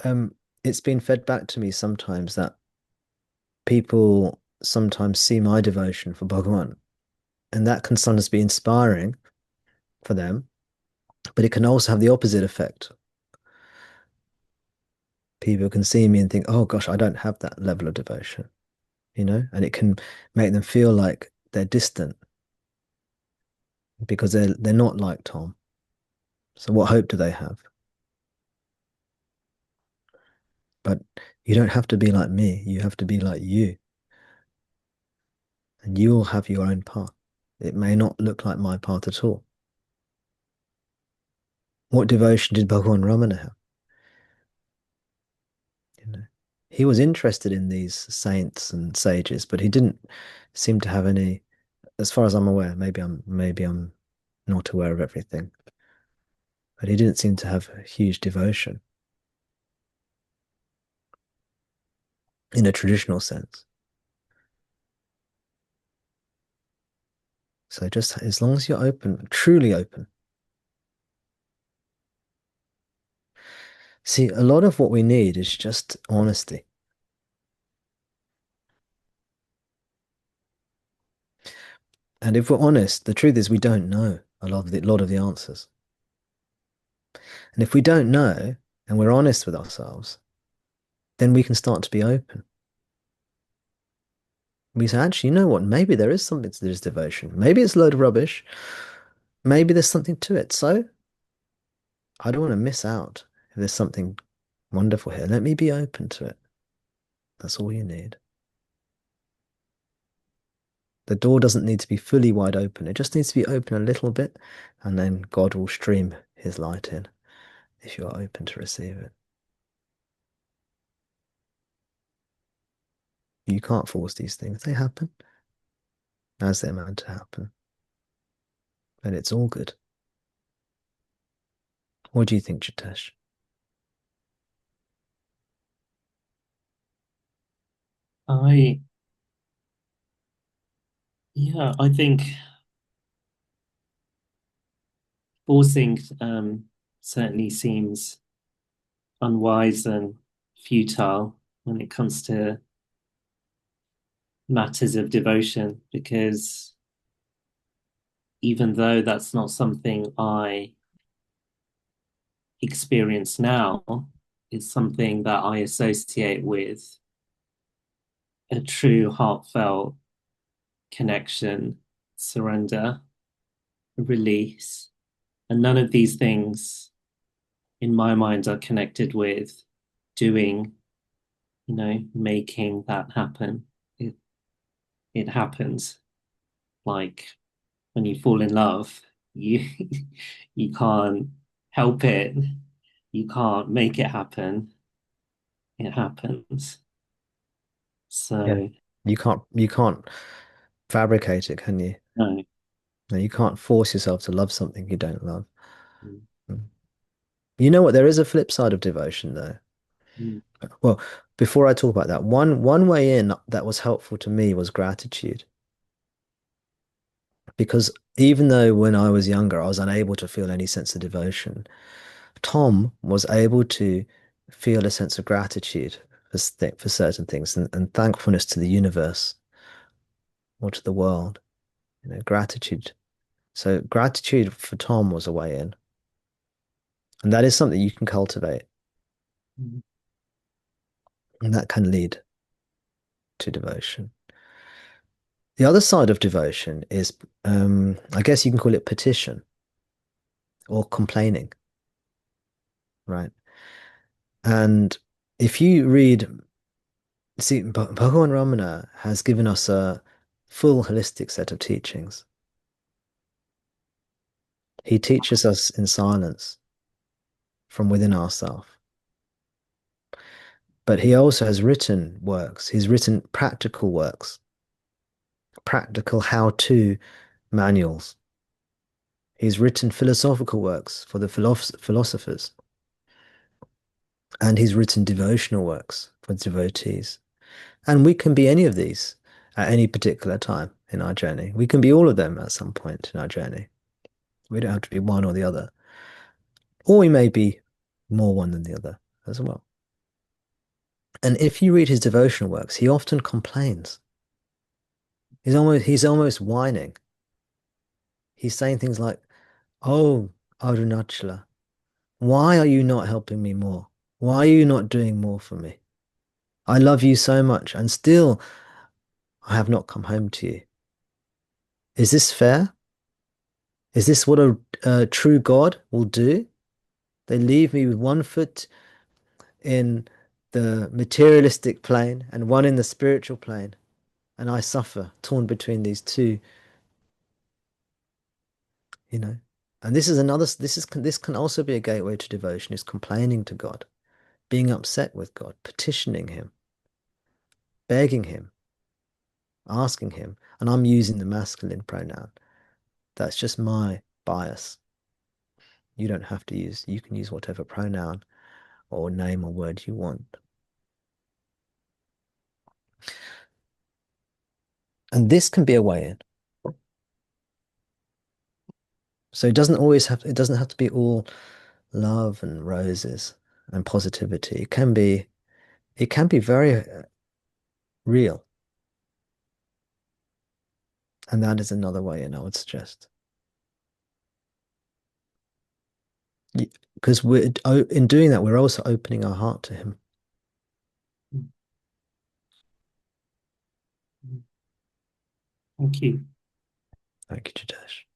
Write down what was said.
Um, it's been fed back to me sometimes that people sometimes see my devotion for Bhagavan, and that can sometimes be inspiring for them, but it can also have the opposite effect. People can see me and think, oh gosh, I don't have that level of devotion, and it can make them feel like they're distant because they're not like Tom. So what hope do they have? But you don't have to be like me. You have to be like you, and you will have your own path. It may not look like my path at all. What devotion did Bhagavan Ramana have? You know, he was interested in these saints and sages, but he didn't seem to have any, as far as I'm aware. Maybe I'm not aware of everything, but he didn't seem to have a huge devotion in a traditional sense. So just as long as you're open, truly open. See, a lot of what we need is just honesty. And if we're honest, the truth is we don't know a lot of the answers. And if we don't know and we're honest with ourselves, then we can start to be open. We say, actually, you know what? Maybe there is something to this devotion. Maybe it's a load of rubbish. Maybe there's something to it. So I don't want to miss out if there's something wonderful here. Let me be open to it. That's all you need. The door doesn't need to be fully wide open. It just needs to be open a little bit, and then God will stream his light in if you are open to receive it. You can't force these things. They happen as they're meant to happen. And it's all good. What do you think, Jitesh? I, yeah, I think forcing certainly seems unwise and futile when it comes to matters of devotion, because even though that's not something I experience now, it's something that I associate with a true heartfelt connection, surrender, release. And none of these things in my mind are connected with doing, making that happen. It it happens. Like when you fall in love, you you can't help it. You can't make it happen. It happens. Yeah. So You can't fabricate it, can you? no. No, you can't force yourself to love something you don't love. Mm, Mm. You know what? There is a flip side of devotion, though. mm, Well, before I talk about that, one way in that was helpful to me was gratitude. Because even though when I was younger, I was unable to feel any sense of devotion, Tom was able to feel a sense of gratitude for certain things and thankfulness to the universe or to the world, gratitude. So gratitude for Tom was a way in. And that is something you can cultivate, mm, and that can lead to devotion. The other side of devotion is, I guess you can call it petition or complaining, right? And if you read, see, Bhagavan Ramana has given us a full holistic set of teachings. He teaches us in silence from within ourselves. But he also has written works. He's written practical works, practical how-to manuals. He's written philosophical works for the philosophers, and he's written devotional works for devotees. And we can be any of these at any particular time in our journey. We can be all of them at some point in our journey. We don't have to be one or the other. Or we may be more one than the other as well. And if you read his devotional works, he often complains. He's almost whining. He's saying things like, "Oh, Arunachala, why are you not helping me more? Why are you not doing more for me? I love you so much, and still I have not come home to you. Is this fair? Is this what a true God will do? They leave me with one foot in the materialistic plane and one in the spiritual plane, and I suffer, torn between these two, you know." And this can also be a gateway to devotion, is complaining to God, being upset with God, petitioning him, begging him, asking him. And I'm using the masculine pronoun. That's just my bias. You don't have to use, you can use whatever pronoun or name or word you want. And this can be a way in. So it doesn't have to be all love and roses and positivity. It can be very real. And that is another way in, I would suggest. Because in doing that, we're also opening our heart to him. Thank you. Thank you, Jadesh.